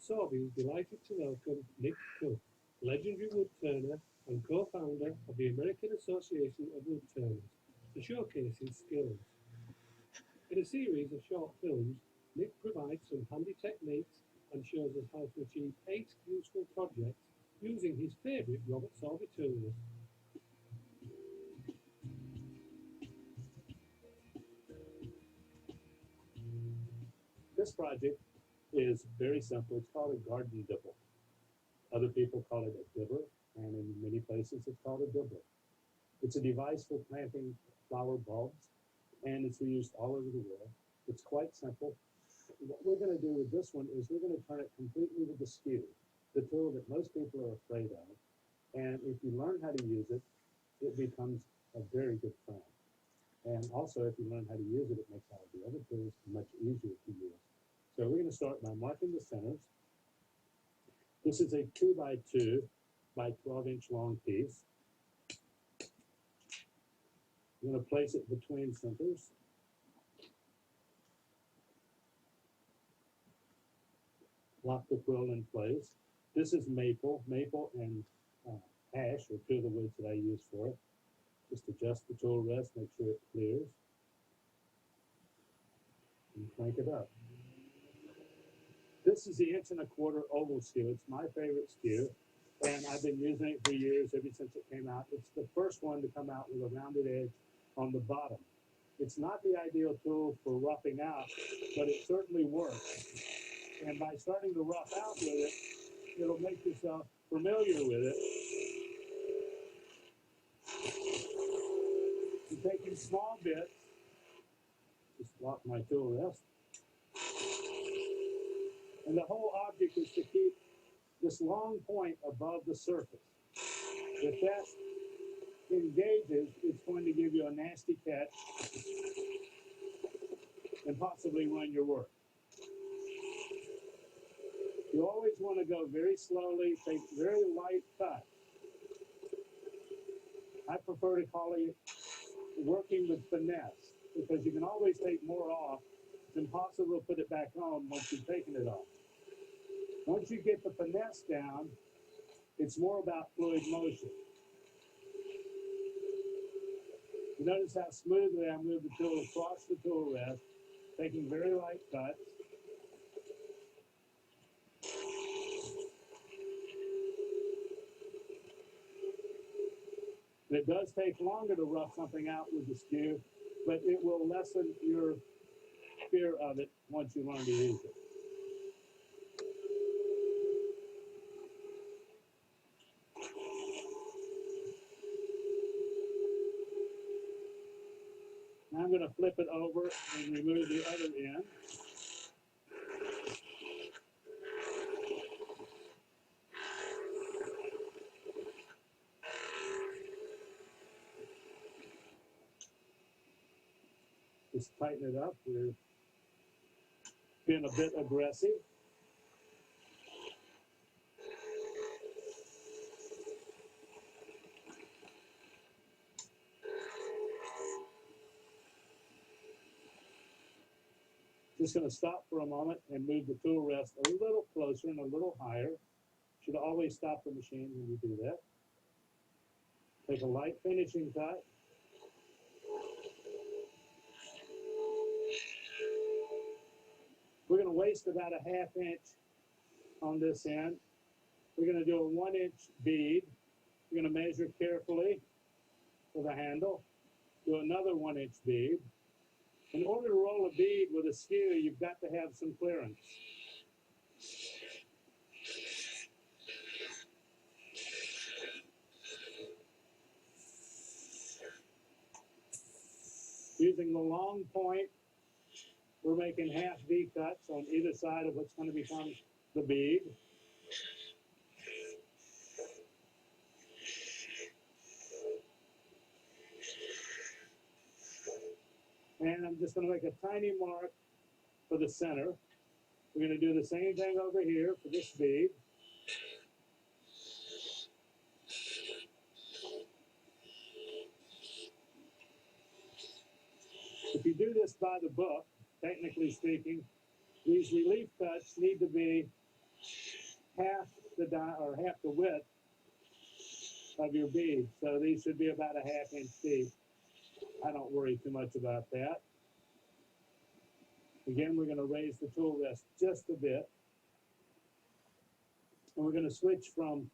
Sorby is delighted to welcome Nick Cook, legendary woodturner and co-founder of the American Association of Woodturners, to showcase his skills. In a series of short films, Nick provides some handy techniques and shows us how to achieve 8 useful projects using his favourite Sorby Tools. This project is very simple. It's called a garden dibble. Other people call it a dibber, and in many places it's called a dibbler. It's a device for planting flower bulbs, and it's used all over the world. It's quite simple. What we're going to do with this one is we're going to turn it completely with the skew, the tool that most people are afraid of. And if you learn how to use it, it becomes a very good friend. And also, if you learn how to use it, it makes all of the other tools much easier to use. So we're going to start by marking the centers. This is a 2x2 by 12-inch long piece. I'm going to place it between centers. Lock the quill in place. This is maple. Maple and ash are two of the woods that I use for it. Just adjust the tool rest, make sure it clears, and crank it up. This is the 1.25" oval skew. It's my favorite skew, and I've been using it for years, ever since it came out. It's the first one to come out with a rounded edge on the bottom. It's not the ideal tool for roughing out, but it certainly works. And by starting to rough out with it, it'll make yourself familiar with it. You're taking small bits. Just lock my tool rest. And the whole object is to keep this long point above the surface. If that engages, it's going to give you a nasty catch and possibly ruin your work. You always want to go very slowly, take very light cuts. I prefer to call it working with finesse, because you can always take more off. It's impossible to put it back on once you've taken it off. Once you get the finesse down, it's more about fluid motion. You notice how smoothly I move the tool across the tool rest, taking very light cuts. And it does take longer to rough something out with the skew, but it will lessen your fear of it once you learn to use it. Now I'm going to flip it over and remove the other end. Just tighten it up. We're being a bit aggressive. Just going to stop for a moment and move the tool rest a little closer and a little higher. Should always stop the machine when you do that. Take a light finishing cut. We're going to waste about a 1/2 inch on this end. We're going to do a 1-inch bead. We're going to measure carefully with a handle. Do another 1-inch bead. In order to roll a bead with a skew, you've got to have some clearance. Using the long point, we're making half V cuts on either side of what's going to become the bead. And I'm just going to make a tiny mark for the center. We're going to do the same thing over here for this bead. If you do this by the book, technically speaking, these relief cuts need to be half half the width of your bead. So these should be about a 1/2 inch deep. I don't worry too much about that. Again, we're going to raise the tool rest just a bit. And we're going to switch from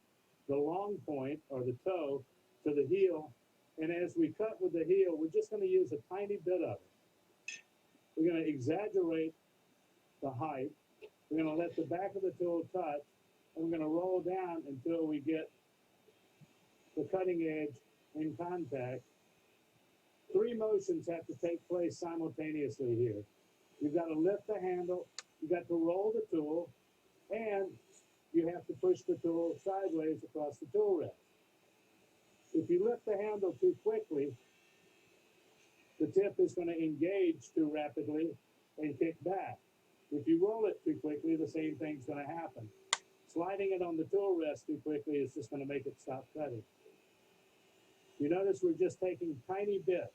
the long point or the toe to the heel. And as we cut with the heel, we're just going to use a tiny bit of it. We're going to exaggerate the height. We're going to let the back of the tool touch, and we're going to roll down until we get the cutting edge in contact. 3 motions have to take place simultaneously here. You've got to lift the handle, you've got to roll the tool, and you have to push the tool sideways across the tool rest. If you lift the handle too quickly, the tip is going to engage too rapidly and kick back. If you roll it too quickly, the same thing's going to happen. Sliding it on the tool rest too quickly is just going to make it stop cutting. You notice we're just taking tiny bits.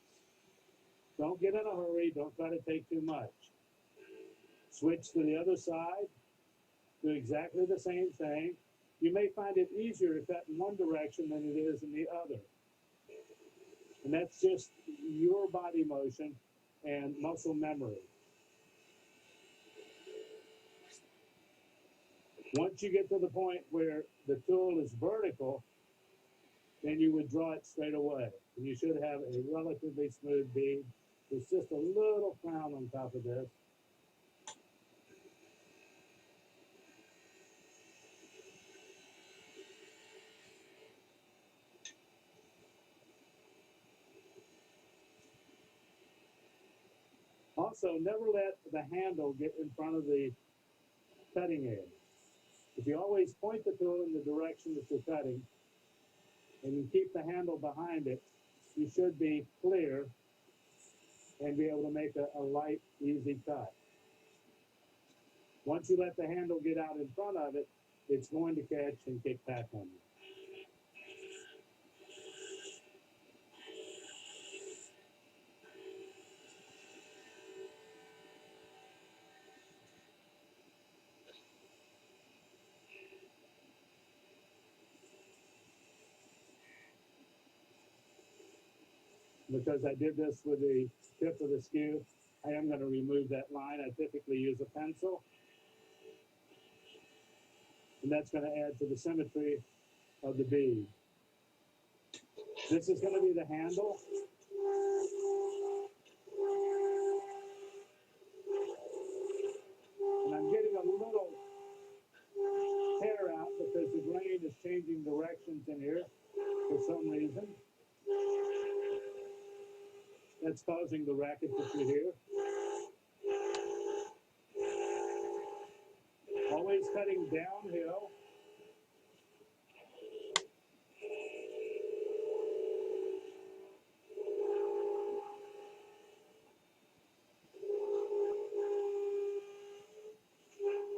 Don't get in a hurry. Don't try to take too much. Switch to the other side. Do exactly the same thing. You may find it easier to cut in one direction than it is in the other. And that's just your body motion and muscle memory. Once you get to the point where the tool is vertical, then you would draw it straight away. And you should have a relatively smooth bead. There's just a little crown on top of this. Also, never let the handle get in front of the cutting edge. If you always point the tool in the direction that you're cutting, and you keep the handle behind it, you should be clear and be able to make a light, easy cut. Once you let the handle get out in front of it, it's going to catch and kick back on you. Because I did this with the tip of the skew, I am going to remove that line. I typically use a pencil. And that's going to add to the symmetry of the bead. This is going to be the handle. And I'm getting a little tear out because the grain is changing directions in here for some reason. That's causing the racket that you hear. Always cutting downhill.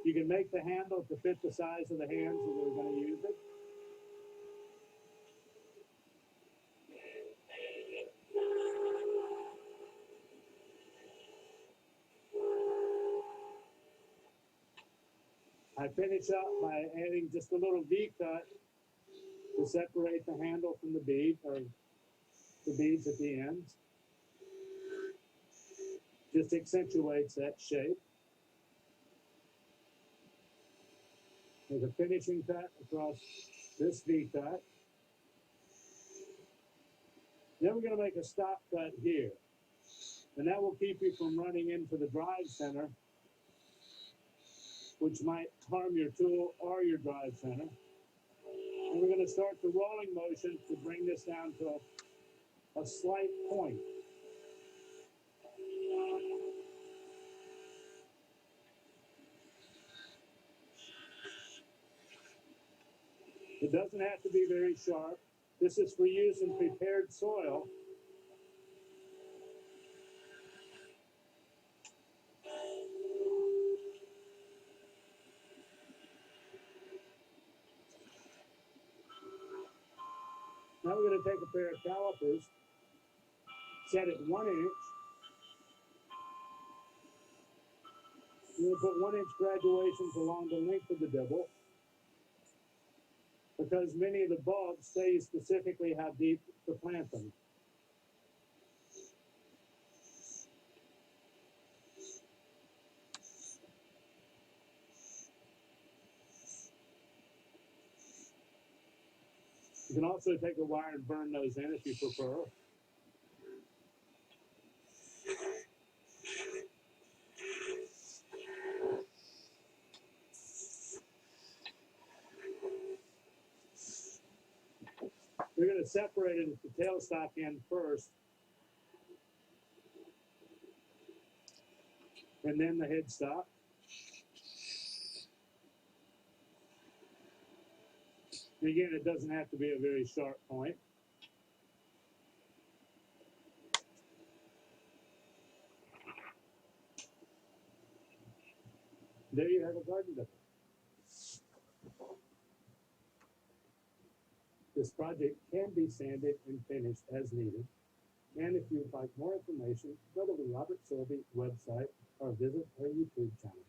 You can make the handle to fit the size of the hands that we're going to use it. I finish up by adding just a little V cut to separate the handle from the bead, or the beads at the ends. Just accentuates that shape. There's a finishing cut across this V cut. Then we're going to make a stop cut here. And that will keep you from running into the drive center, which might harm your tool or your drive center. And we're going to start the rolling motion to bring this down to a slight point. It doesn't have to be very sharp. This is for use in prepared soil. Now we're going to take a pair of calipers, set it 1 inch. We're going to put 1 inch graduations along the length of the dibble. because many of the bulbs tell you specifically how deep to plant them. You can also take a wire and burn those in if you prefer. We're going to separate it at the tailstock end first, and then the headstock. And again, it doesn't have to be a very sharp point. There you have a garden dipper. This project can be sanded and finished as needed. And if you'd like more information, go to the Robert Sorby website or visit our YouTube channel.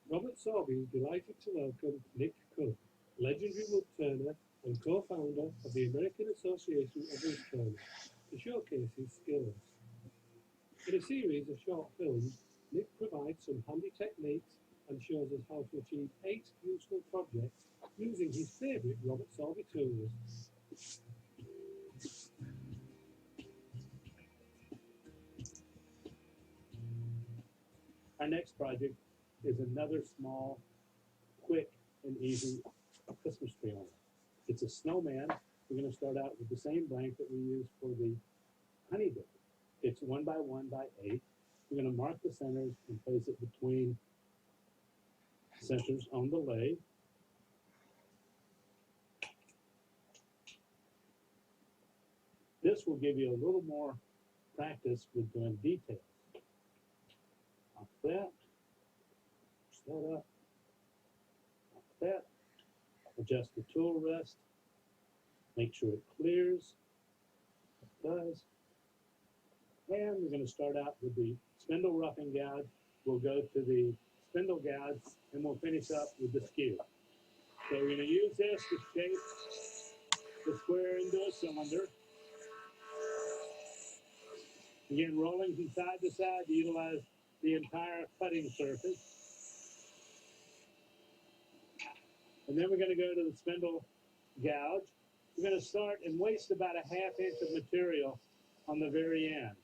Robert Sorby is delighted to welcome Nick Cook, legendary woodturner and co-founder of the American Association of Woodturners, to showcase his skills. In a series of short films, Nick provides some handy techniques and shows us how to achieve 8 useful projects using his favourite Robert Sorby tools. Our next project is another small, quick, and easy Christmas tree ornament. It's a snowman. We're going to start out with the same blank that we used for the honey dipper. It's 1 by 1 by 8. We're going to mark the centers and place it between centers on the lathe. This will give you a little more practice with doing details. Like that. Push that up. Like that. Adjust the tool rest. Make sure it clears. It does. And we're going to start out with the spindle roughing gouge. We'll go to the spindle gouge and we'll finish up with the skew. So we're going to use this to shape the square into a cylinder. Again, rolling from side to side to utilize the entire cutting surface. And then we're going to go to the spindle gouge. We're going to start and waste about a ½ inch of material on the very end.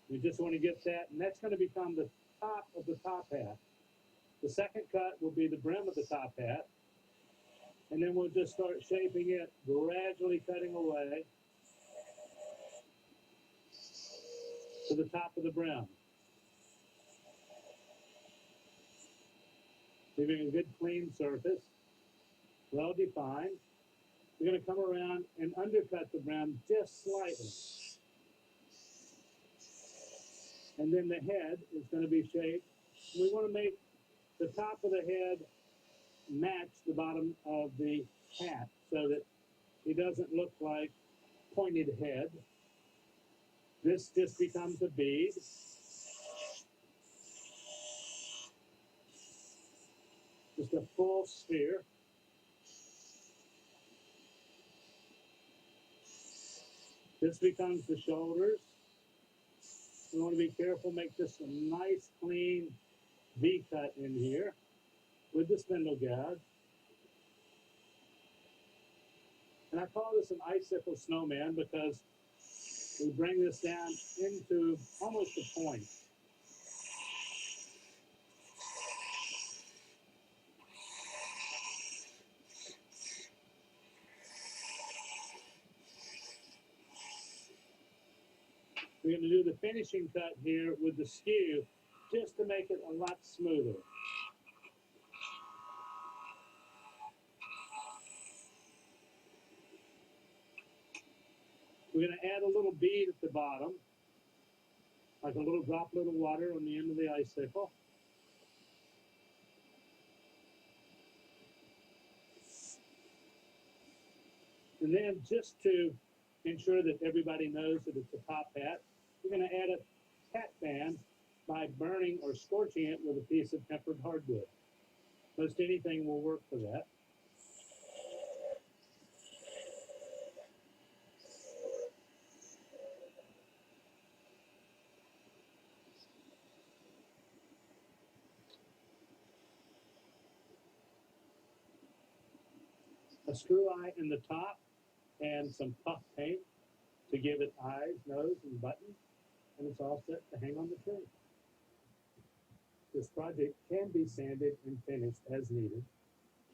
We just want to get that, and that's going to become the top of the top hat. The second cut will be the brim of the top hat, and then we'll just start shaping it, gradually cutting away to the top of the brim. Leaving a good clean surface, well defined. We're going to come around and undercut the brim just slightly. And then the head is going to be shaped. We want to make the top of the head match the bottom of the hat so that it doesn't look like pointed head. This just becomes a bead. Just a full sphere. This becomes the shoulders. We want to be careful, make this a nice, clean V-cut in here with the spindle gouge. And I call this an icicle snowman because we bring this down into almost a point. We're going to do the finishing cut here with the skew just to make it a lot smoother. We're going to add a little bead at the bottom, like a little droplet of water on the end of the icicle. And then just to ensure that everybody knows that it's a top hat, we're going to add a hat band by burning or scorching it with a piece of tempered hardwood. Most anything will work for that. A screw eye in the top and some puff paint to give it eyes, nose, and buttons, and it's all set to hang on the tree. This project can be sanded and finished as needed,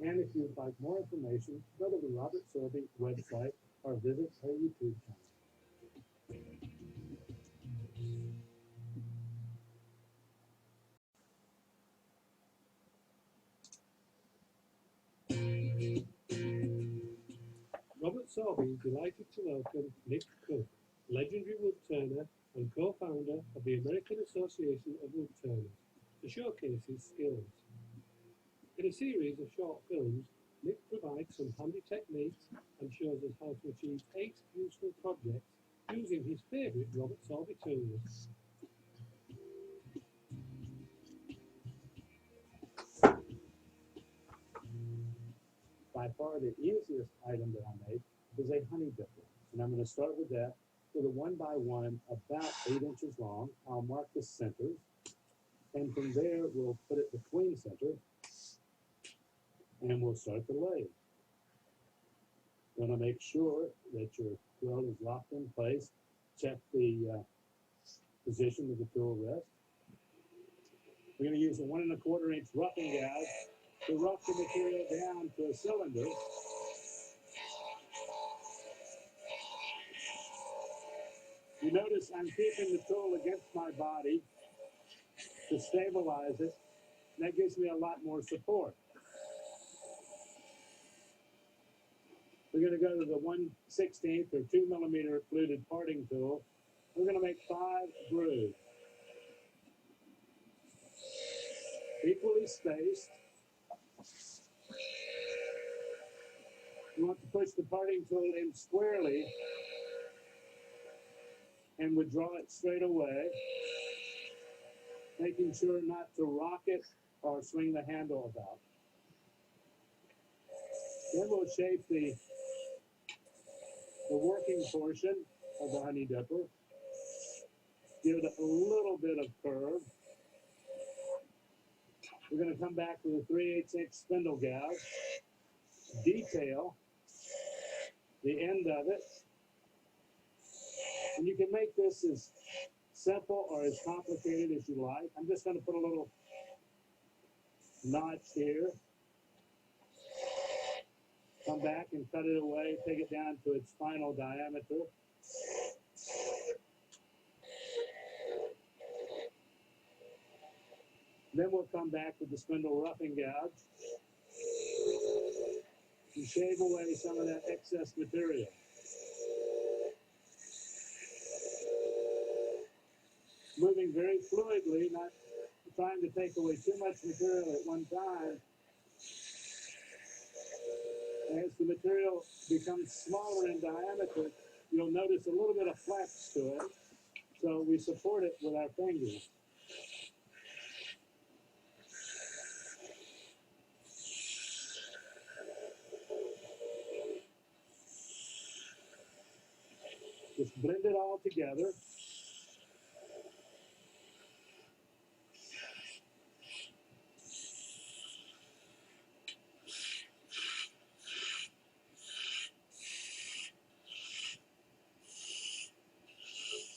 and if you'd like more information, go to the Robert Sorby website or visit our YouTube channel. Robert Sorby is delighted to welcome Nick Cook, legendary woodturner and co-founder of the American Association of Woodturners, to showcase his skills. In a series of short films, Nick provides some handy techniques and shows us how to achieve 8 useful projects using his favourite Robert Sorby tools. By far the easiest item that I make is a honey dipper. And I'm going to start with that with a 1x1 about 8 inches long. I'll mark the centers. And from there, we'll put it between centers. And we'll start the lathe. Want to make sure that your quill is locked in place. Check the position of the tool rest. We're going to use a 1 1/4 inch roughing gouge to rough the material down to a cylinder. You notice I'm keeping the tool against my body to stabilize it. That gives me a lot more support. We're going to go to the 1/16 or 2 millimeter fluted parting tool. We're going to make 5 grooves, equally spaced. You want to push the parting tool in squarely and withdraw it straight away, making sure not to rock it or swing the handle about. Then we'll shape the working portion of the honey dipper. Give it a little bit of curve. We're going to come back with a 3/8 inch spindle gouge, detail the end of it. And you can make this as simple or as complicated as you like. I'm just going to put a little notch here. Come back and cut it away, take it down to its final diameter. Then we'll come back with the spindle roughing gouge and shave away some of that excess material. Moving very fluidly, not trying to take away too much material at one time. As the material becomes smaller in diameter, you'll notice a little bit of flex to it. So we support it with our fingers. Just blend it all together.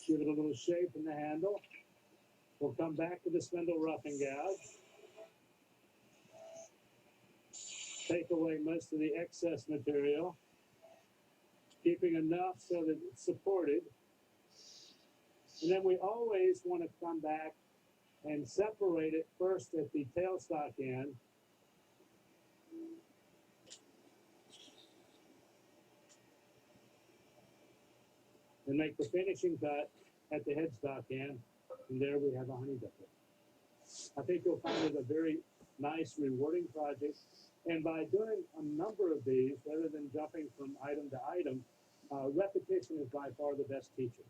Give it a little shape in the handle. We'll come back to the spindle roughing gouge. Take away most of the excess material, keeping enough so that it's supported. And then we always want to come back and separate it first at the tailstock end. And make the finishing cut at the headstock end. And there we have a honey dipper. I think you'll find it a very nice, rewarding project. And by doing a number of these, rather than jumping from item to item, Repetition is by far the best teacher.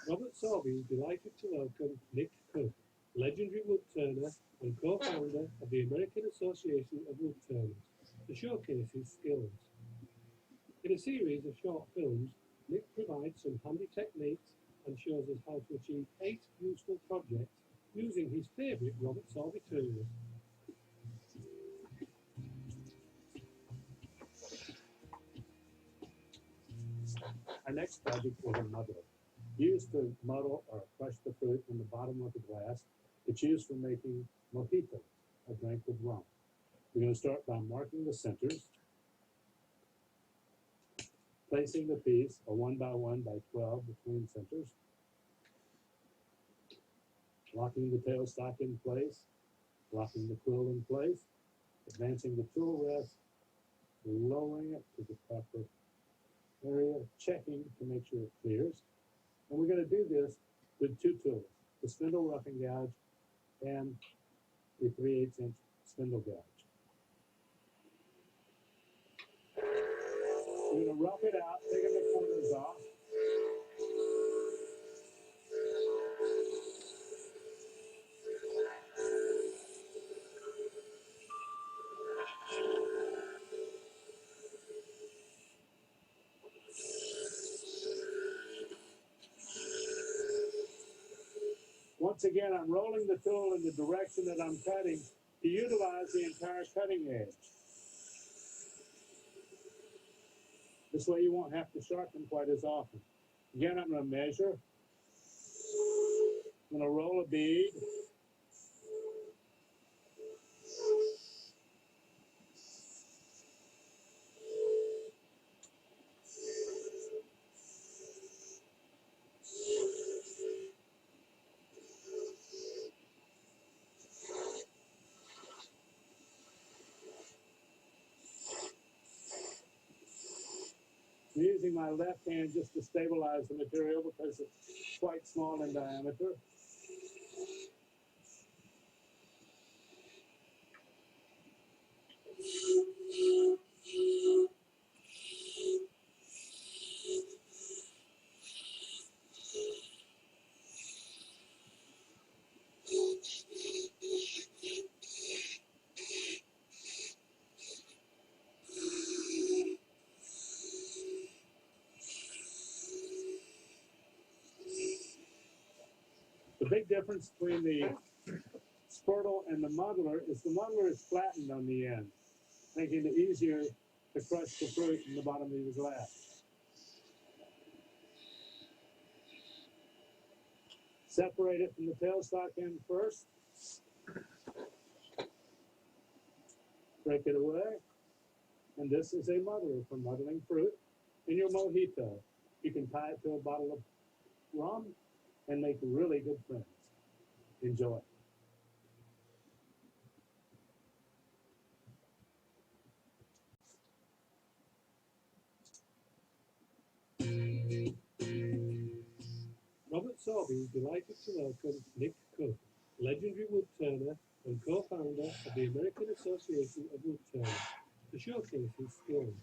Robert Sorby is delighted to welcome Nick Cook, legendary woodturner and co-founder of the American Association of Woodturners, to showcase his skills. In a series of short films, Nick provides some handy techniques and shows us how to achieve 8 useful projects using his favourite Robert Sorby tools. Our next project is a muddler. Used to muddle or crush the fruit in the bottom of the glass. It's used for making mojito, a drink with rum. We're going to start by marking the centers, placing the piece a 1 by 1 by 12 between centers, locking the tailstock in place, locking the quill in place, advancing the tool rest, lowering it to the proper area, checking to make sure it clears. And we're going to do this with 2 tools, the spindle roughing gouge and the 3/8" spindle gouge. We're going to rough it out, taking the corners off. Once again, I'm rolling the tool in the direction that I'm cutting to utilize the entire cutting edge. This way you won't have to sharpen quite as often. Again, I'm going to measure. I'm going to roll a bead. I'm using my left hand just to stabilize the material because it's quite small in diameter. The big difference between the spurtle and the muddler is the muddler is flattened on the end, making it easier to crush the fruit in the bottom of the glass. Separate it from the tailstock end first. Break it away. And this is a muddler for muddling fruit in your mojito. You can tie it to a bottle of rum and make really good friends. Enjoy. Robert Sorby is delighted to welcome Nick Cook, legendary woodturner and co-founder of the American Association of Woodturners, to showcase his skills.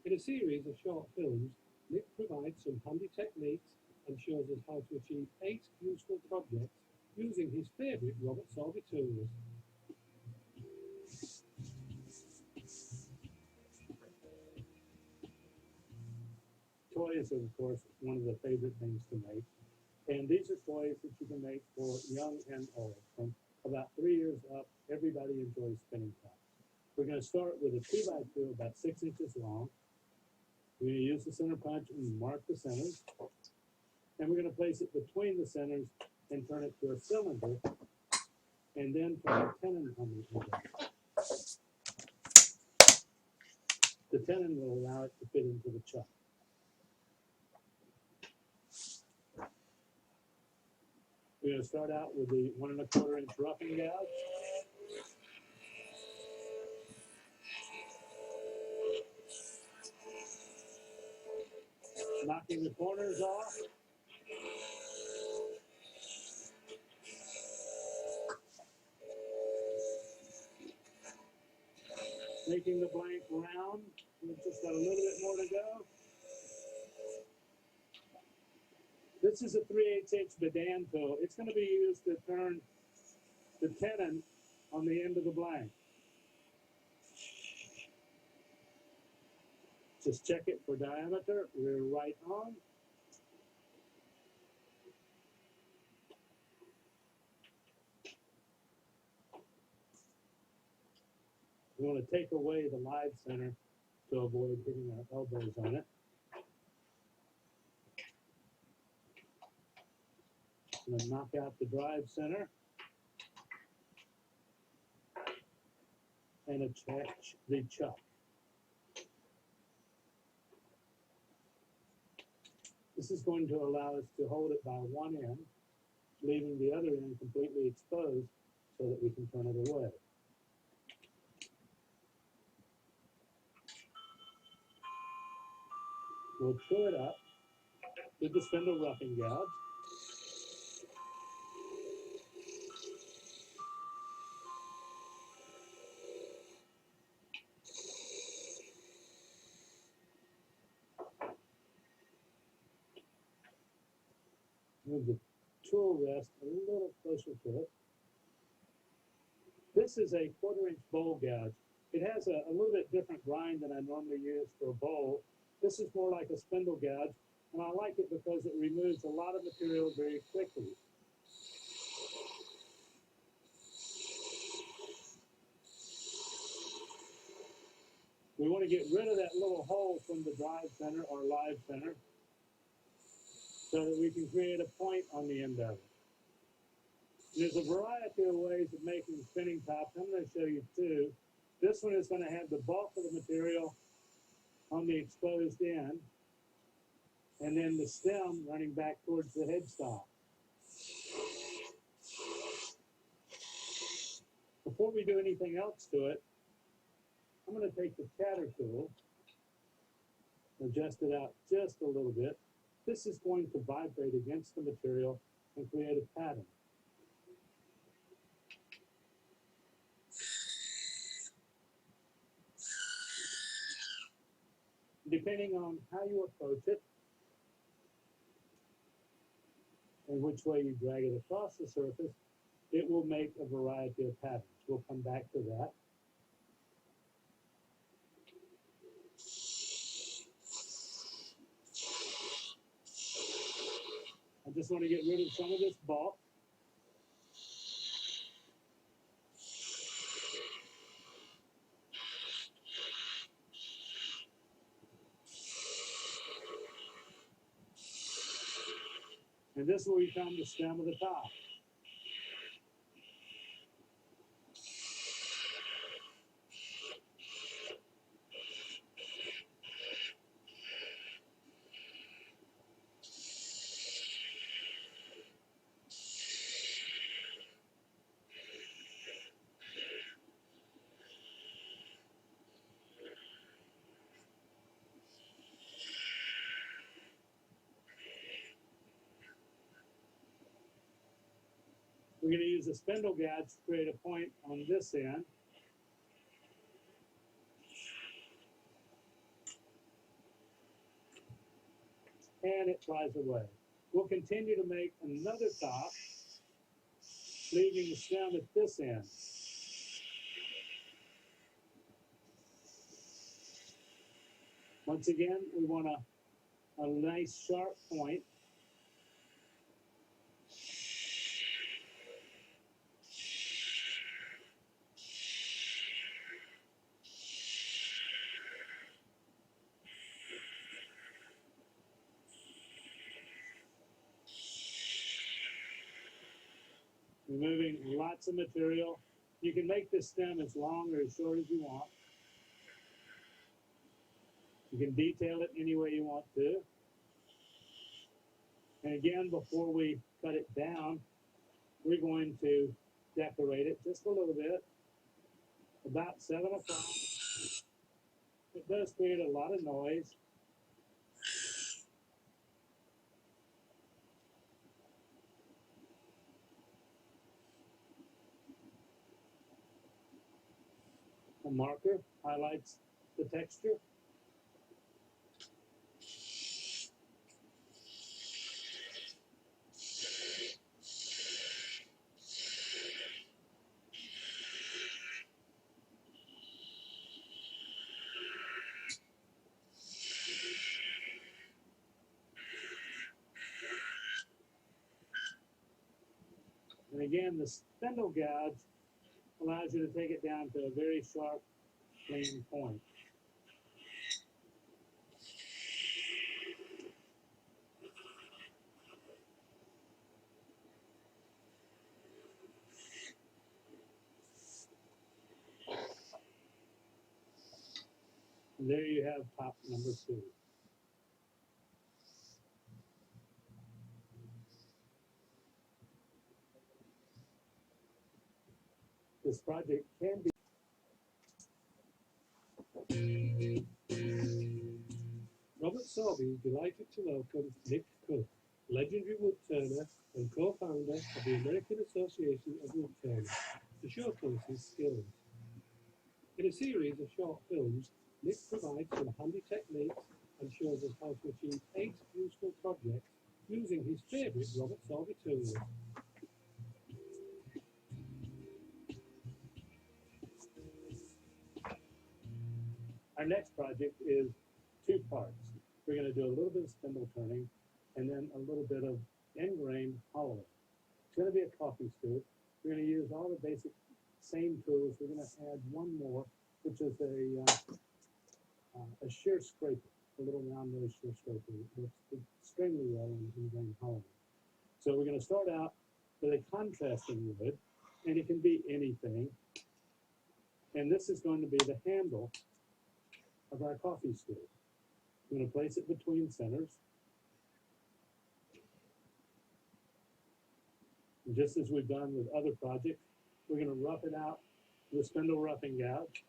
In a series of short films, Nick provides some handy techniques and shows us how to achieve 8 useful projects using his favourite Robert Sorby tools. Toys are, of course, one of the favorite things to make. And these are toys that you can make for young and old. From about 3 years up, everybody enjoys spinning tops. We're going to start with a 2 by 2 about 6 inches long. We're going to use the center punch and mark the centers. And we're going to place it between the centers and turn it to a cylinder, and then turn a tenon on the end. The tenon will allow it to fit into the chuck. We're going to start out with the 1 1/4 inch roughing gouge. Knocking the corners off. Making the blank round. We've just got a little bit more to go. This is a 3/8" Bedan tool. It's going to be used to turn the tenon on the end of the blank. Just check it for diameter. We're right on. We want to take away the live center to avoid hitting our elbows on it. I'm going to knock out the drive center and attach the chuck. This is going to allow us to hold it by one end, leaving the other end completely exposed so that we can turn it away. We'll pull it up with the spindle roughing gouge. Move the tool rest a little closer to it. This is a 1/4" bowl gouge. It has a little bit different grind than I normally use for a bowl. This is more like a spindle gouge, and I like it because it removes a lot of material very quickly. We want to get rid of that little hole from the drive center or live center so that we can create a point on the end of it. There's a variety of ways of making spinning tops. I'm going to show you two. This one is going to have the bulk of the material on the exposed end, and then the stem running back towards the headstock. Before we do anything else to it, I'm going to take the chatter tool, adjust it out just a little bit. This is going to vibrate against the material and create a pattern. Depending on how you approach it and which way you drag it across the surface, it will make a variety of patterns. We'll come back to that. I just want to get rid of some of this bulk. And this will become the stem of the top. We're going to use a spindle gouge to create a point on this end. And it flies away. We'll continue to make another top, leaving the stem at this end. Once again, we want a nice sharp point. Removing lots of material. You can make this stem as long or as short as you want. You can detail it any way you want to. And again, before we cut it down, we're going to decorate it just a little bit. About 7 o'clock. It does create a lot of noise. A marker highlights the texture. And again, the spindle gouge allows you to take it down to a very sharp, clean point. And there you have top number 2. This project can be Robert Sorby is delighted to welcome Nick Cook, legendary woodturner and co-founder of the American Association of Woodturners, to showcase his skills. In a series of short films, Nick provides some handy techniques and shows us how to achieve 8 useful projects using his favourite Robert Sorby tools. Our next project is 2 parts. We're going to do a little bit of spindle turning and then a little bit of end grain hollowing. It's going to be a coffee scoop. We're going to use all the basic same tools. We're going to add one more, which is a shear scraper, a little round nose shear scraper. It works extremely well in grain hollowing. So we're going to start out with a contrasting wood, and it can be anything. And this is going to be the handle of our coffee scoop. I'm going to place it between centers. And just as we've done with other projects, we're going to rough it out with a spindle roughing gouge.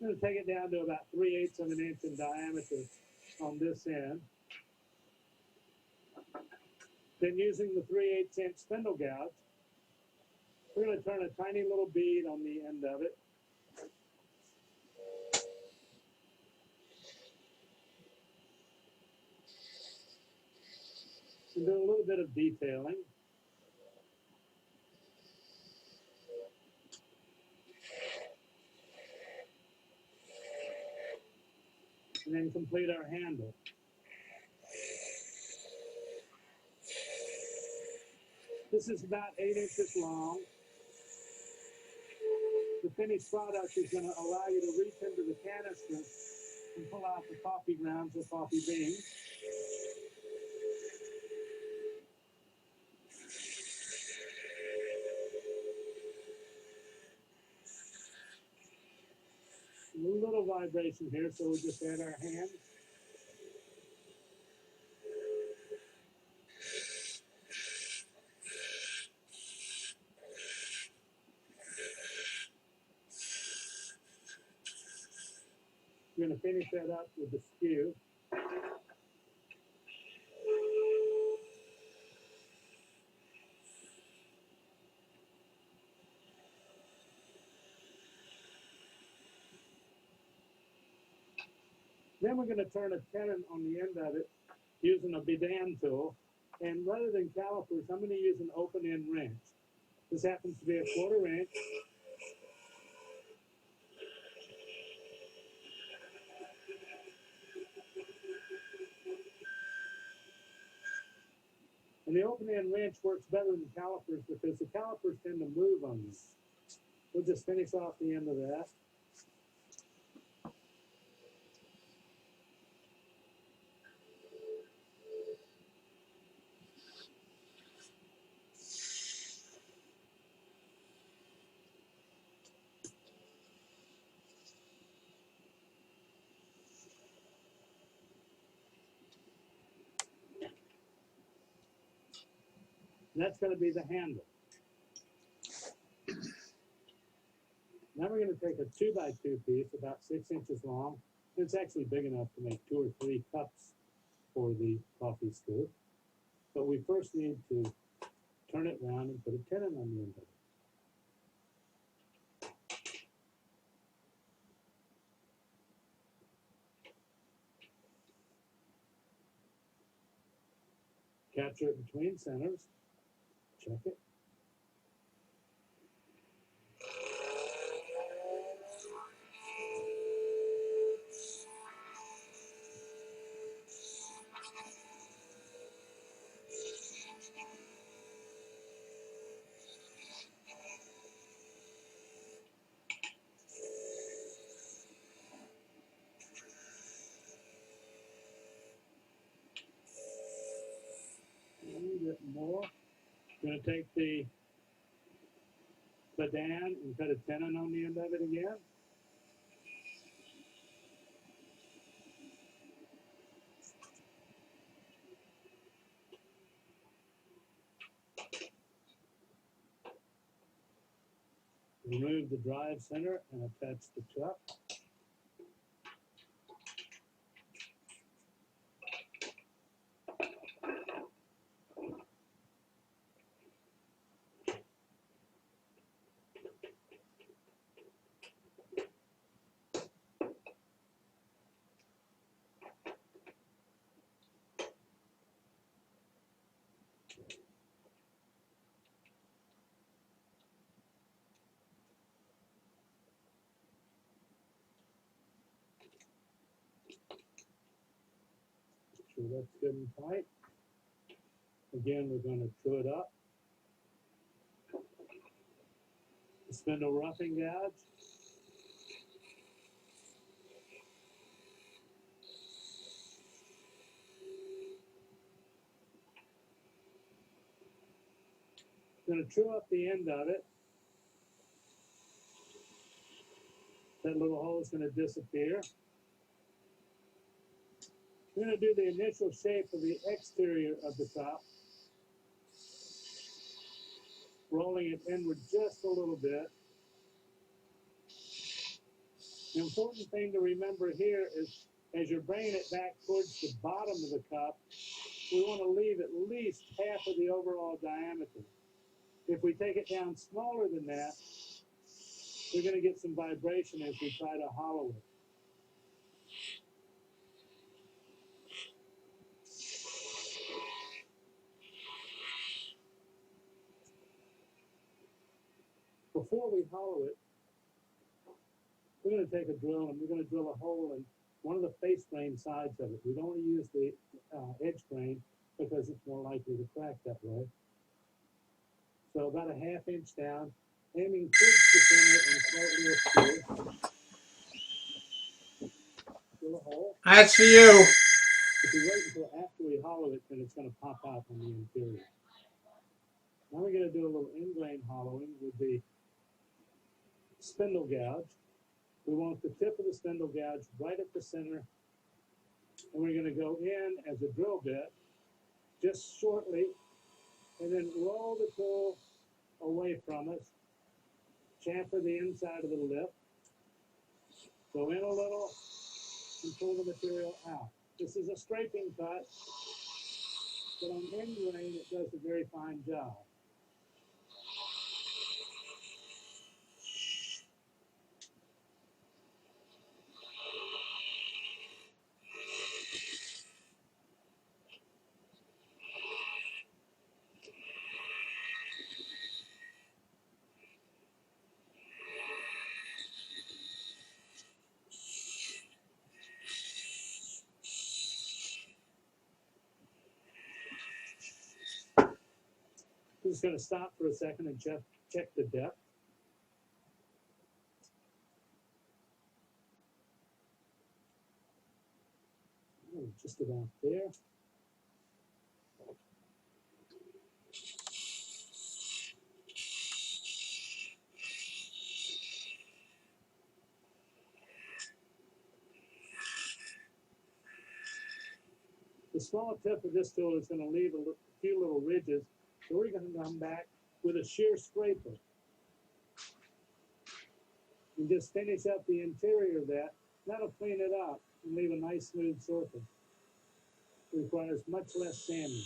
I'm going to take it down to about 3/8 of an inch in diameter on this end. Then using the 3/8 inch spindle gouge, we're going to turn a tiny little bead on the end of it. And do a little bit of detailing. And then complete our handle. This is about 8 inches long. The finished product is going to allow you to reach into the canister and pull out the coffee grounds or coffee beans. A little vibration here, so we'll just add our hand. We're going to finish that up with the skew. Then we're going to turn a tenon on the end of it using a bidan tool. And rather than calipers, I'm going to use an open end wrench. This happens to be a 1/4 inch. And the open end wrench works better than calipers because the calipers tend to move on you. We'll just finish off the end of that. That's going to be the handle. Now we're going to take a 2x2 piece, about 6 inches long. It's actually big enough to make 2 or 3 cups for the coffee scoop. But we first need to turn it around and put a tenon on the end of it. Capture it between centers. Check it. A little bit more. Going to take the badan and put a tenon on the end of it again. Remove the drive center and attach the chuck. Make sure that's good and tight. Again, we're going to true it up. The spindle roughing gouge. Going to true up the end of it. That little hole is going to disappear. We're going to do the initial shape of the exterior of the cup, rolling it inward just a little bit. The important thing to remember here is as you're bringing it back towards the bottom of the cup, we want to leave at least half of the overall diameter. If we take it down smaller than that, we're going to get some vibration as we try to hollow it. Before we hollow it, we're going to take a drill and we're going to drill a hole in one of the face frame sides of it. We don't want to use the edge frame because it's more likely to crack that way. So about a 1/2 inch down, aiming towards the center and slightly askew. Drill a hole. That's for you. If we wait until after we hollow it, then it's going to pop out on the interior. Now we're going to do a little in-grain hollowing with the spindle gouge. We want the tip of the spindle gouge right at the center, and we're going to go in as a drill bit just shortly, and then roll the tool away from us, chamfer the inside of the lip, go in a little, and pull the material out. This is a scraping cut, but on end grain it does a very fine job. I'm just going to stop for a second and check the depth. Oh, just about there. The small tip of this tool is going to leave a few little ridges So we're going to come back with a shear scraper and just finish up the interior of that. That'll clean it up and leave a nice smooth surface. It requires much less sanding.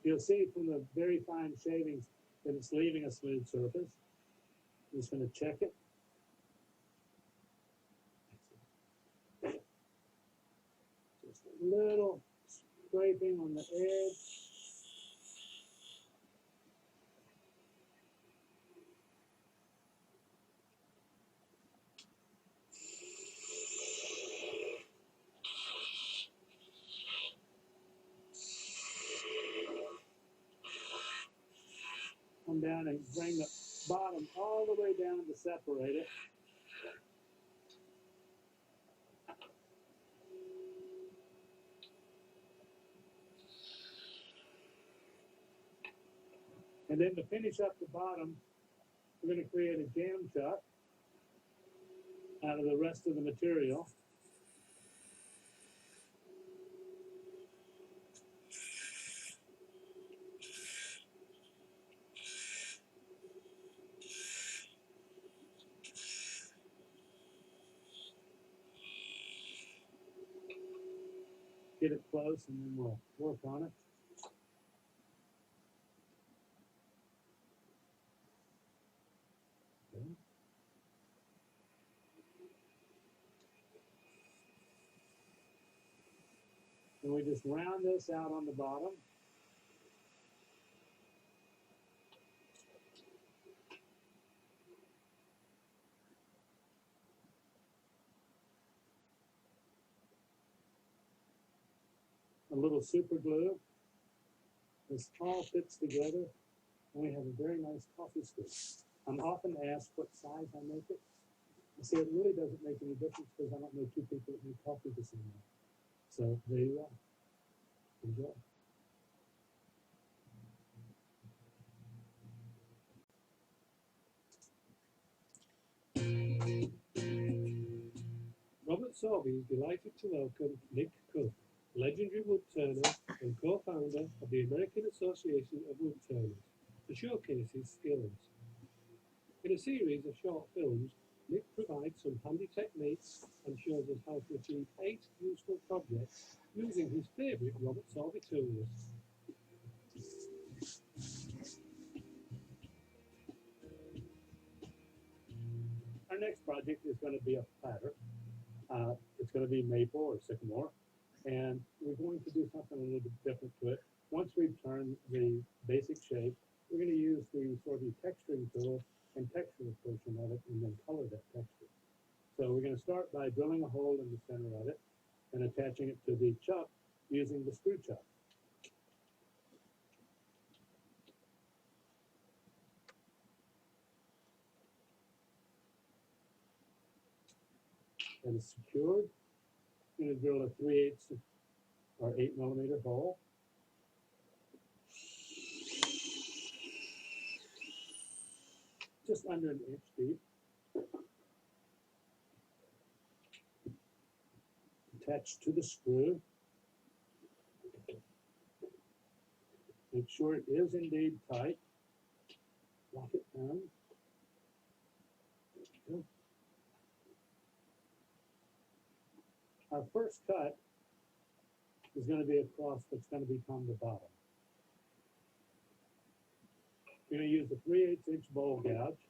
You'll see from the very fine shavings that it's leaving a smooth surface. I'm just going to check it. Just a little scraping on the edge. Come down and bring the bottom all the way down to separate it. And then to finish up the bottom, we're going to create a jam chuck out of the rest of the material. Get it close and then we'll work on it. Okay. And we just round this out on the bottom. A little super glue. This all fits together, and we have a very nice coffee stick. I'm often asked what size I make it. I say it really doesn't make any difference because I don't know two people that make coffee the same way. So there you are. Enjoy. Robert Sorby is delighted to welcome Nick Cook, legendary woodturner and co-founder of the American Association of Woodturners, to showcase his skills. In a series of short films, Nick provides some handy techniques and shows us how to achieve 8 useful projects using his favourite Robert Sorby tools. Our next project is going to be a platter. It's going to be maple or sycamore, and we're going to do something a little bit different to it. Once we've turned the basic shape, we're going to use the Sorby texturing tool and texture a portion of it and then color that texture. So we're going to start by drilling a hole in the center of it and attaching it to the chuck using the screw chuck. That is secured. I'm going to drill a 3/8 or 8mm hole. Just under an inch deep. Attached to the screw. Make sure it is indeed tight. Lock it down. There we go. Our first cut is going to be across what's going to become the bottom. We're going to use a 3/8 inch bowl gouge,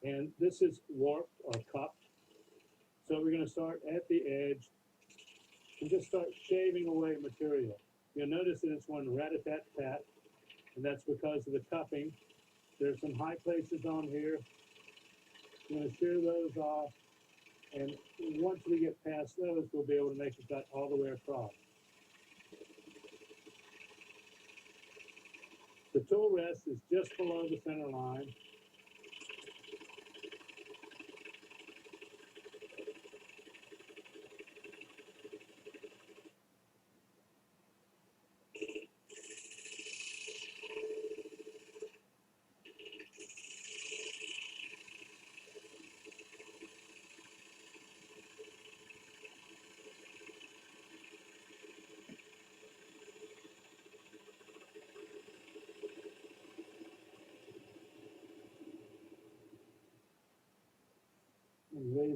and this is warped or cupped. So we're going to start at the edge and just start shaving away material. You'll notice that it's going rat-a-tat-tat, and that's because of the cupping. There's some high places on here. I'm going to shear those off, and once we get past those, we'll be able to make a cut all the way across. The tool rest is just below the center line.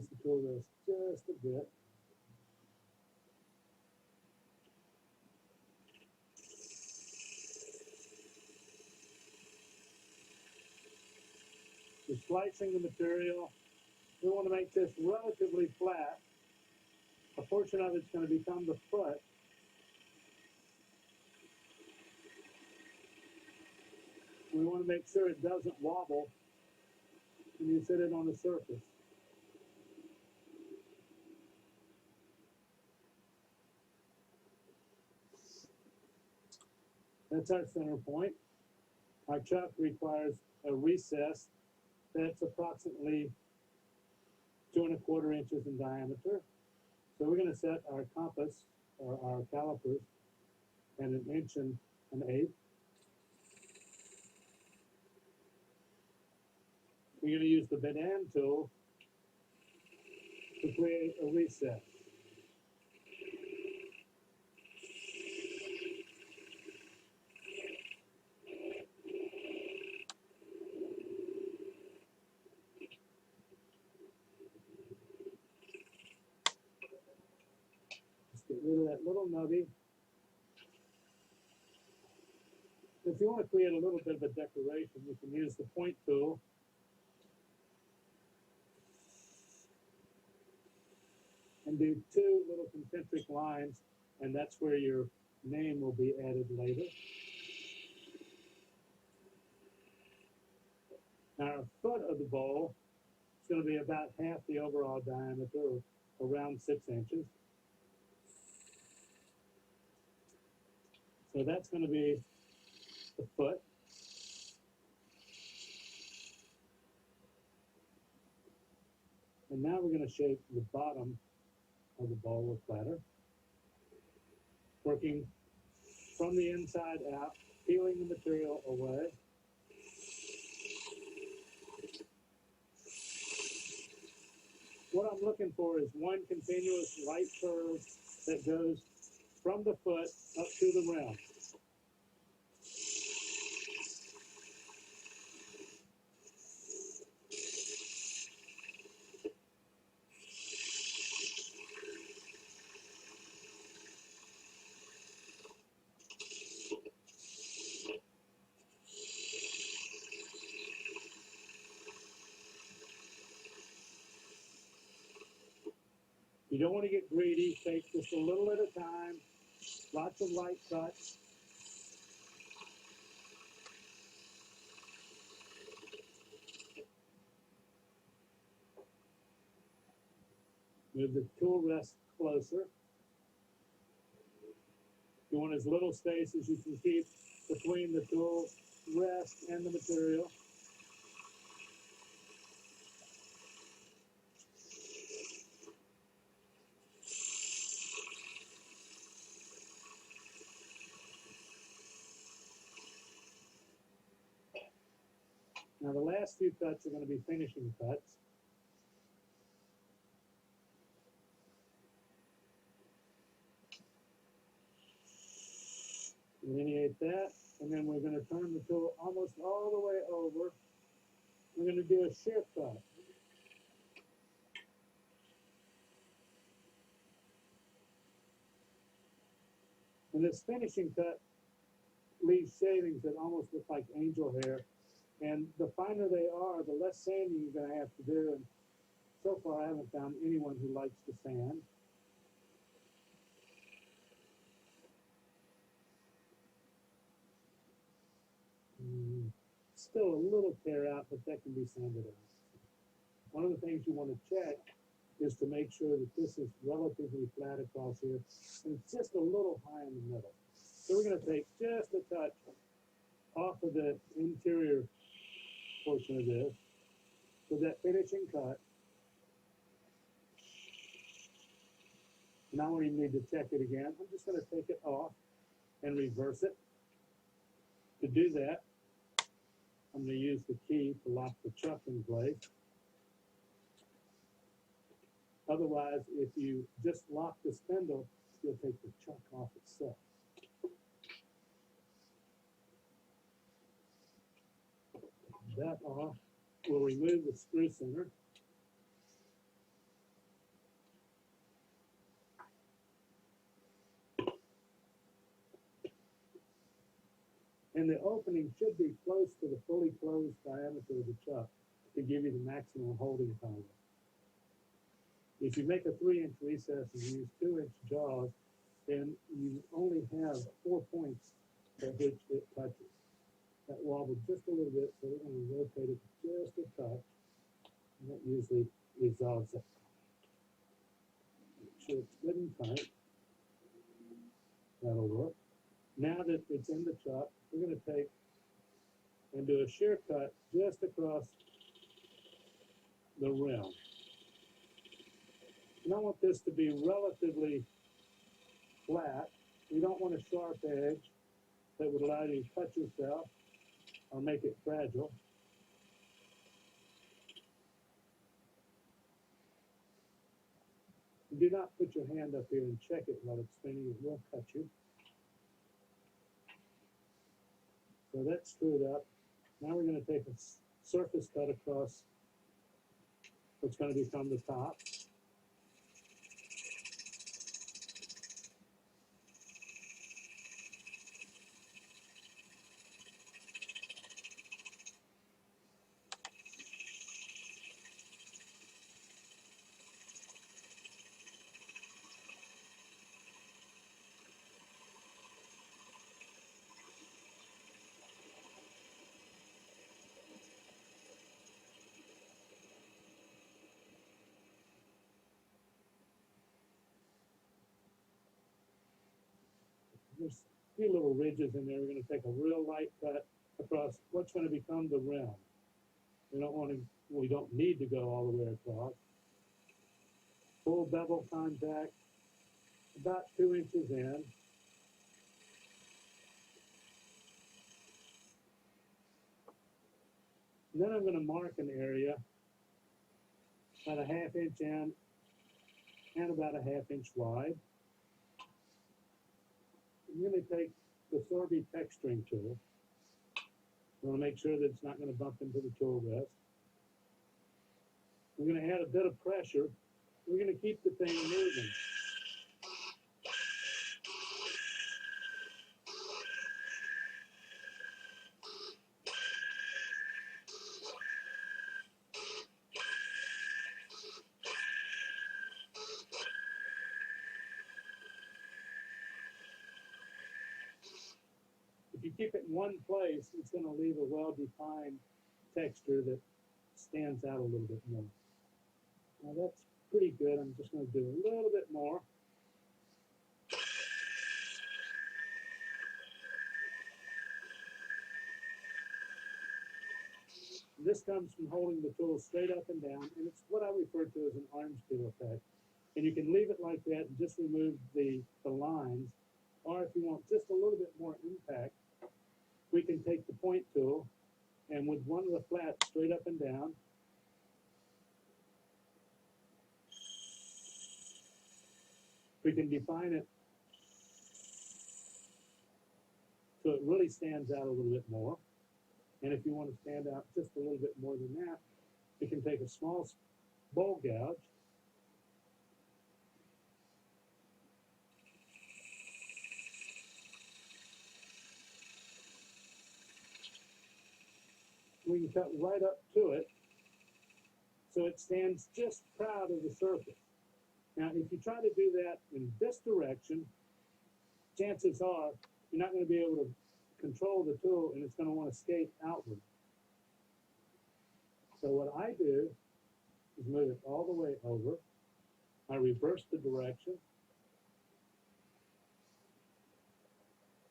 raise the tool rest just a bit. We're slicing the material. We want to make this relatively flat. A portion of it's going to become the foot. We want to make sure it doesn't wobble when you sit it on the surface. That's our center point. Our chuck requires a recess that's approximately 2¼ inches in diameter. So we're going to set our compass or our calipers at 1 1/8. We're going to use the bend end tool to create a recess. Just get rid of that little nubby. If you want to create a little bit of a decoration, you can use the point tool. And do 2 little concentric lines, and that's where your name will be added later. Now, our foot of the bowl is going to be about half the overall diameter, or around 6 inches. So that's going to be the foot. And now we're going to shape the bottom of the bowl with platter, working from the inside out, peeling the material away. What I'm looking for is one continuous light curve that goes from the foot up to the rim. You don't want to get greedy. Take just a little at a time. Lots of light cuts. Move the tool rest closer. You want as little space as you can keep between the tool rest and the material. Now the last few cuts are going to be finishing cuts. Delineate that, and then we're going to turn the tool almost all the way over. We're going to do a shear cut. And this finishing cut leaves shavings that almost look like angel hair. And the finer they are, the less sanding you're going to have to do. And so far, I haven't found anyone who likes to sand. Still a little tear out, but that can be sanded out. One of the things you want to check is to make sure that this is relatively flat across here, and it's just a little high in the middle. So we're going to take just a touch off of the interior portion of this with that finishing cut. Now we need to check it again. I'm just going to take it off and reverse it. To do that, I'm going to use the key to lock the chuck in place. Otherwise, if you just lock the spindle, you'll take the chuck off itself. That off, we'll remove the screw center. And the opening should be close to the fully closed diameter of the chuck to give you the maximum holding power. If you make a 3-inch recess and use 2-inch jaws, then you only have 4 points at which it touches. That wobbled just a little bit, so we're going to rotate it just a touch, and that usually resolves it. Make sure it's good and tight. That'll work. Now that it's in the chuck, we're going to take and do a shear cut just across the rim. And I want this to be relatively flat. We don't want a sharp edge that would allow you to cut yourself or make it fragile. Do not put your hand up here and check it while it's spinning. It will cut you. So that's screwed up. Now we're going to take a surface cut across what's going to become the top. There's a few little ridges in there. We're going to take a real light cut across what's going to become the rim. We don't need to go all the way across. Full bevel contact, about 2 inches in. And then I'm going to mark an area about a 1/2 inch in and about a 1/2 inch wide. I'm going to take the Sorby texturing tool. I want to make sure that it's not going to bump into the tool rest. We're going to add a bit of pressure. We're going to keep the thing moving. If you keep it in one place, it's going to leave a well-defined texture that stands out a little bit more. Now that's pretty good. I'm just going to do a little bit more. This comes from holding the tool straight up and down, and it's what I refer to as an orange peel effect. And you can leave it like that and just remove the lines, or if you want just a little bit more impact, we can take the point tool and with one of the flats straight up and down, we can define it so it really stands out a little bit more. And if you want to stand out just a little bit more than that, you can take a small bowl gouge we can cut right up to it so it stands just proud of the surface. Now, if you try to do that in this direction, chances are you're not going to be able to control the tool and it's going to want to skate outward. So what I do is move it all the way over. I reverse the direction.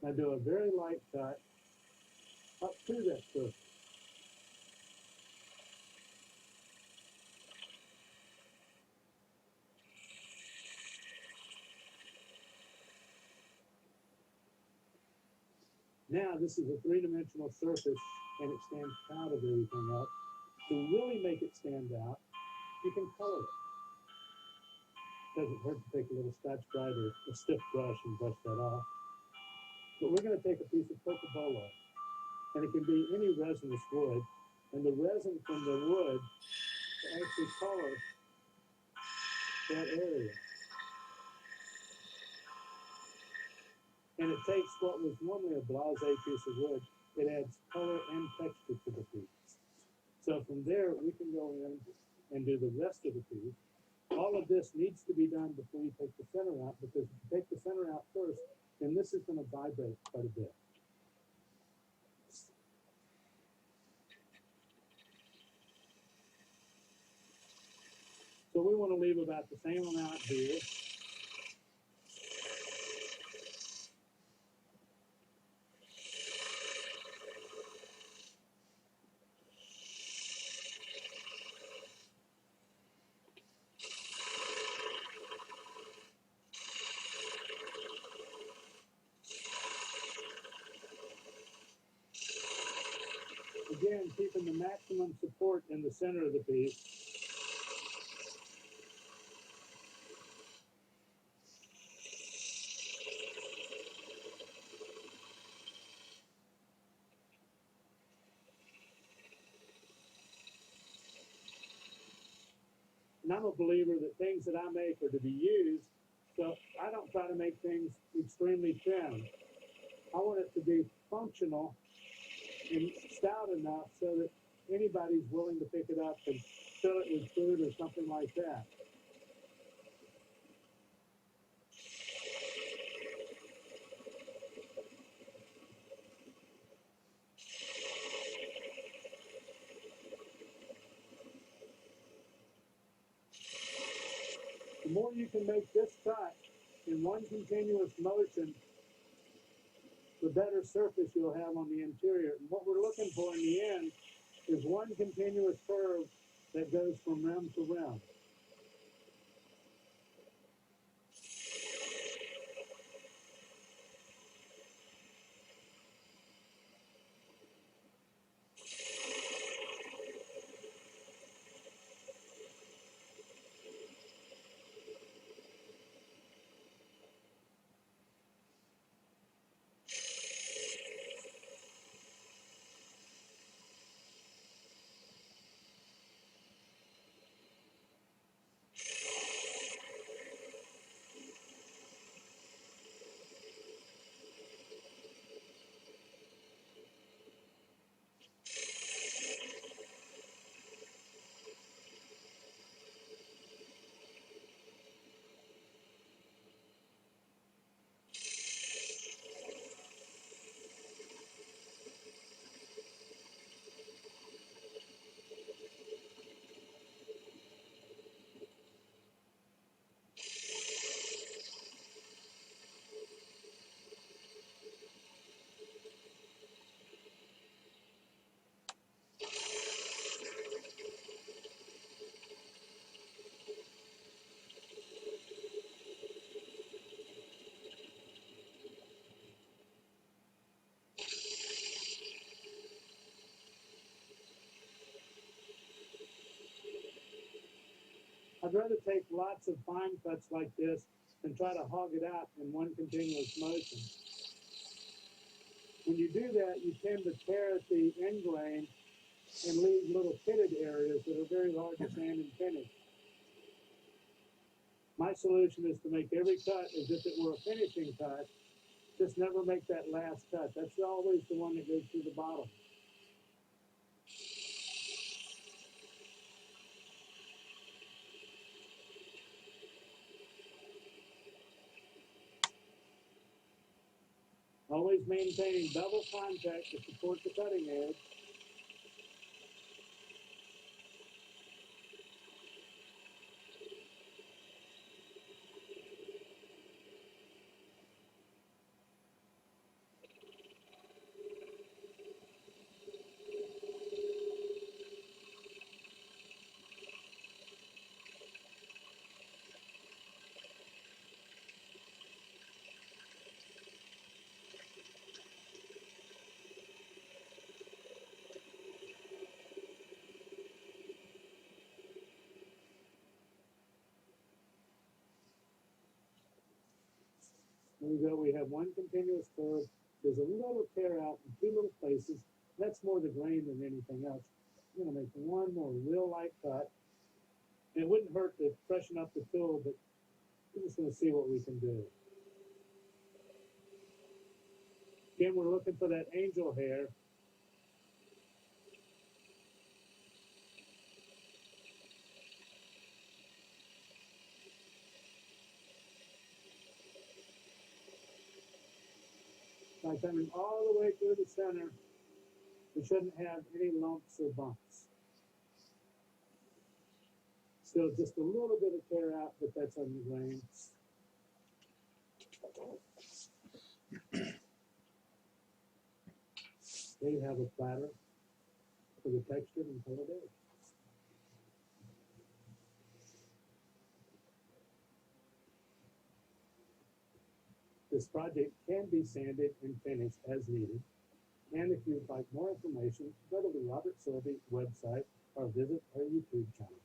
I do a very light cut up to that surface. Now this is a three-dimensional surface and it stands proud of everything else. To really make it stand out, you can color it. Doesn't hurt to take a little Scotch-Brite or a stiff brush and brush that off. But we're going to take a piece of Coca-Cola, and it can be any resinous wood, and the resin from the wood will actually color that area. And it takes what was normally a blasé piece of wood it adds color and texture to the piece. So from there, we can go in and do the rest of the piece. All of this needs to be done before you take the center out, because if you take the center out first, then this is going to vibrate quite a bit. So we want to leave about the same amount here. Again, keeping the maximum support in the center of the piece. And I'm a believer that things that I make are to be used, so I don't try to make things extremely thin. I want it to be functional and stout enough so that anybody's willing to pick it up and fill it with food or something like that. The more you can make this cut in one continuous motion, the better surface you'll have on the interior. And what we're looking for in the end is one continuous curve that goes from rim to rim. I'd rather take lots of fine cuts like this than try to hog it out in one continuous motion. When you do that, you tend to tear at the end grain and leave little pitted areas that are very hard to sand and finish. My solution is to make every cut as if it were a finishing cut. Just never make that last cut. That's always the one that goes through the bottom. Always maintaining double contact to support the cutting edge. There we go. We have one continuous curve. There's a little tear out in two little places. That's more the grain than anything else. I'm going to make one more real light cut. And it wouldn't hurt to freshen up the tool, but we're just going to see what we can do. Again, we're looking for that angel hair. By coming all the way through the center, we shouldn't have any lumps or bumps. Still just a little bit of tear out, but that's on the grain. There you have a platter for the textured and colored edge. This project can be sanded and finished as needed. And if you'd like more information, go to the Robert Sorby website or visit our YouTube channel.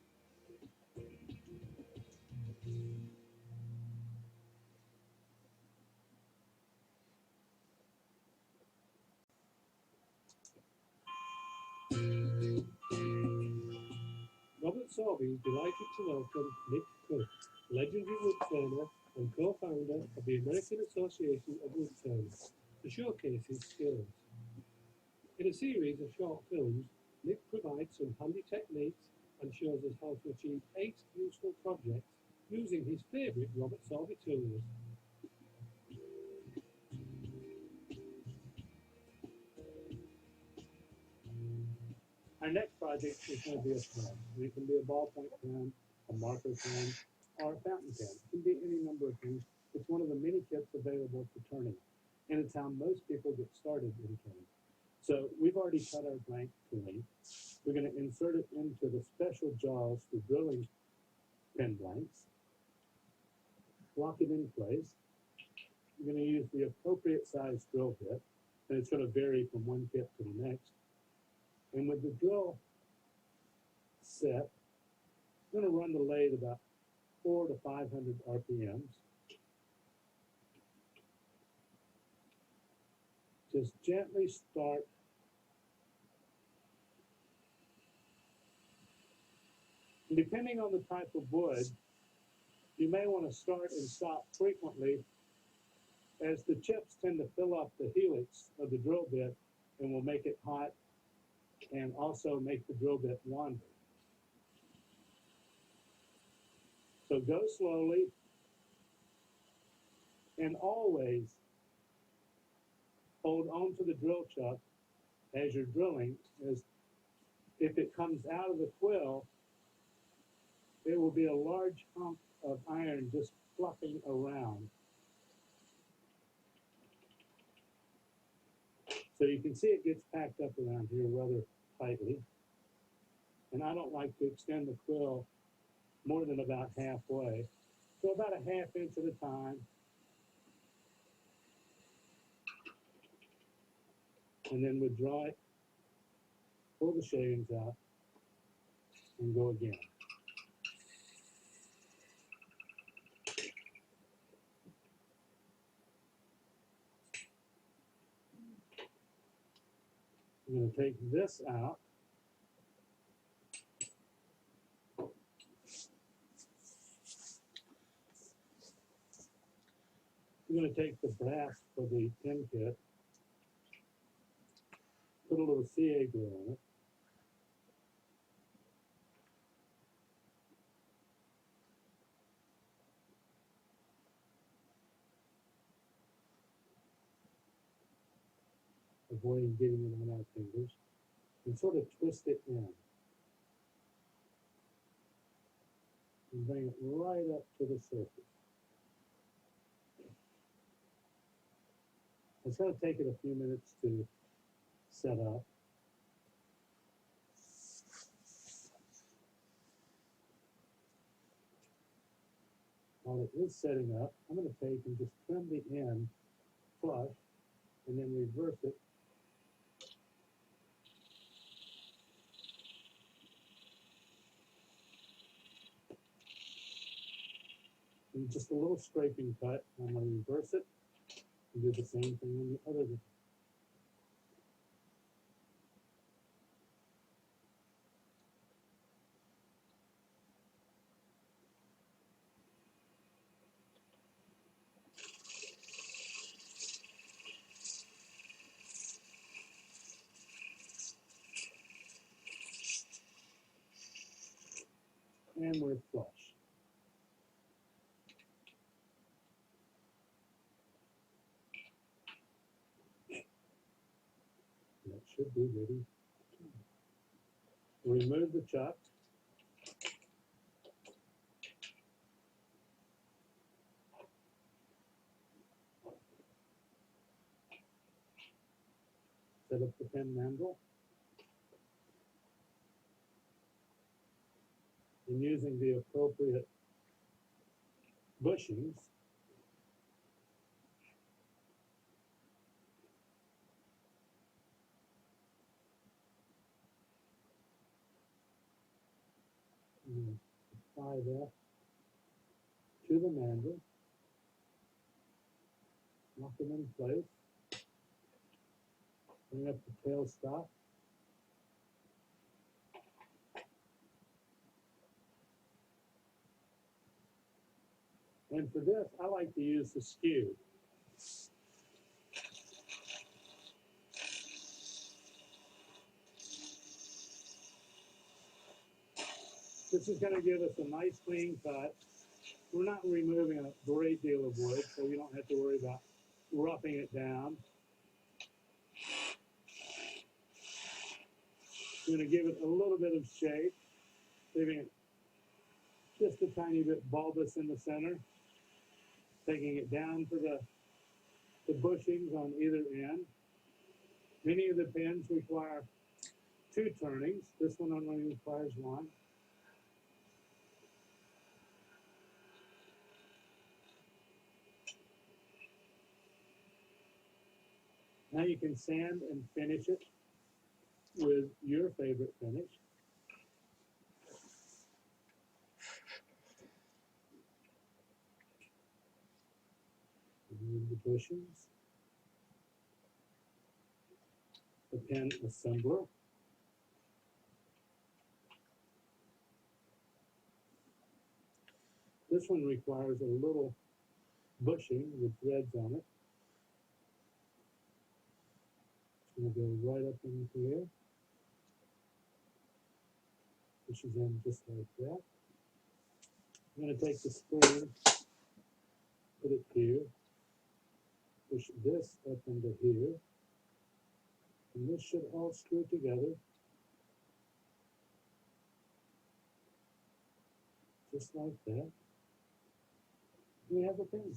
Robert Sorby is delighted to welcome Nick Cook, legendary woodturner and co-founder of the American Association of Woodturners, to showcase his skills. In a series of short films, Nick provides some handy techniques and shows us how to achieve 8 useful projects using his favourite Robert Sorby tools. Our next project is going to be a pen. It can be a ballpoint pen, a marker pen, or a fountain pen. It can be any number of things. It's one of the many kits available for turning. And it's how most people get started in turning. So we've already cut our blank tooling. We're going to insert it into the special jaws for drilling pen blanks. Lock it in place. We're going to use the appropriate size drill bit. And it's going to vary from one kit to the next. And with the drill set, I'm going to run the lathe about 400 to 500 RPMs. Just gently start and depending on the type of wood, you may want to start and stop frequently as the chips tend to fill up the helix of the drill bit and will make it hot and also make the drill bit wander. So go slowly and always hold on to the drill chuck as you're drilling, as if it comes out of the quill, there will be a large hunk of iron just fluffing around. So you can see it gets packed up around here rather tightly. And I don't like to extend the quill more than about halfway. So about a ½ inch at a time. And then withdraw it, pull the shavings out, and go again. I'm going to take this out. I'm going to take the brass for the pin kit, put a little CA glue on it. Avoiding getting it on our fingers, and sort of twist it in. And bring it right up to the surface. It's going to take it a few minutes to set up. While it is setting up, I'm going to take and just trim the end flush and then reverse it. And just a little scraping cut. I'm going to reverse it and do the same thing on the other one. should be ready. Remove the chuck. Set up the pin mandrel. And using the appropriate bushings, apply that to the mandrel, lock them in place, bring up the tail stop, and for this I like to use the skew. This is going to give us a nice clean cut. We're not removing a great deal of wood, so you don't have to worry about roughing it down. I'm going to give it a little bit of shape, leaving it just a tiny bit bulbous in the center, taking it down to the bushings on either end. Many of the pins require 2 turnings. This one only requires 1. Now you can sand and finish it with your favorite finish. Remove the bushings. The pin assembler. This one requires a little bushing with threads on it. It's going to go right up in here. Pushes in just like that. I'm going to take the spring, put it here, push this up into here, and this should all screw together just like that. We have a pin.